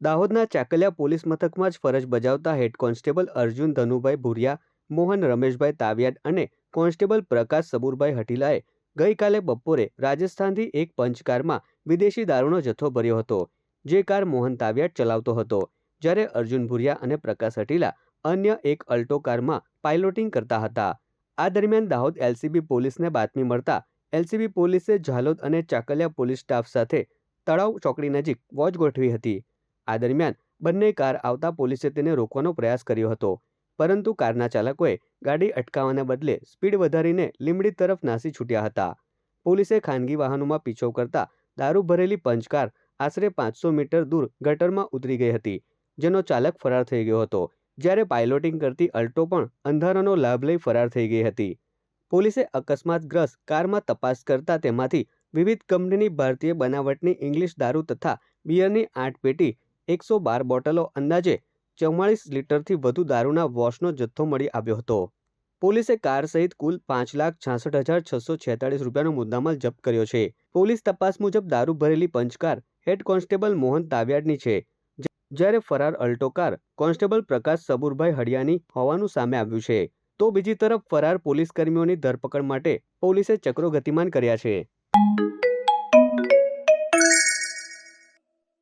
દાહોદના ચાકલિયા પોલીસ મથકમાં જ ફરજ બજાવતા હેડ કોન્સ્ટેબલ અર્જુન ધનુભાઈ ભુરિયા, મોહન રમેશભાઈ તાવિયાડ અને કોન્સ્ટેબલ પ્રકાશ સબુરભાઈ હટીલાએ ગઈકાલે બપોરે રાજસ્થાનથી એક પંચકારમાં વિદેશી દારૂનો જથ્થો ભર્યો હતો, જે કાર મોહન તાવિયાડ ચલાવતો હતો, જ્યારે અર્જુન ભુરિયા અને પ્રકાશ હટીલા અન્ય એક અલ્ટો કારમાં પાઇલોટિંગ કરતા હતા। આ દરમિયાન દાહોદ એલસીબી પોલીસને બાતમી મળતા એલસીબી પોલીસે ઝાલોદ અને ચાકલિયા પોલીસ સ્ટાફ સાથે તળાવ ચોકડી નજીક વોચ ગોઠવી હતી। આ દરમિયાન બંને કાર આવતા પોલીસે તેને રોકવાનો પ્રયાસ કર્યો હતો, પરંતુ કારના ચાલકોએ ગાડી અટકાવવાને બદલે સ્પીડ વધારીને લીંબડી તરફ નાસી છૂટ્યા હતા। પોલીસે ખાનગી વાહનોમાં પીછો કરતા દારૂ ભરેલી પંચકાર આશરે 500 મીટર દૂર ગટરમાં ઉતરી ગઈ હતી, જેનો ચાલક ફરાર થઈ ગયો હતો, જ્યારે પાઇલોટિંગ કરતી અલ્ટો પણ અંધારાનો લાભ લઈ ફરાર થઈ ગઈ હતી। પોલીસે અકસ્માતગ્રસ્ત કારમાં તપાસ કરતા તેમાંથી વિવિધ કંપનીની ભારતીય બનાવટની ઇંગ્લિશ દારૂ તથા બિયરની 8 પેટી, 112 બોટલો, અંદાજે 44 લીટરથી વધુ દારૂના વોશનો જથ્થો મળી આવ્યો હતો। પોલીસે કાર સહિત કુલ 5,66,646 રૂપિયાનો મુદ્દામાલ જપ્ત કર્યો છે। પોલીસ તપાસ મુજબ દારૂ ભરેલી પંચકાર હેડ કોન્સ્ટેબલ મોહન તાવિયાડની છે, જ્યારે ફરાર અલ્ટો કાર કોન્સ્ટેબલ પ્રકાશ સબુરભાઈ હડિયાની હોવાનું સામે આવ્યું છે। તો બીજી તરફ ફરાર પોલીસ કર્મીઓની ધરપકડ માટે પોલીસે ચક્રો ગતિમાન કર્યા છે।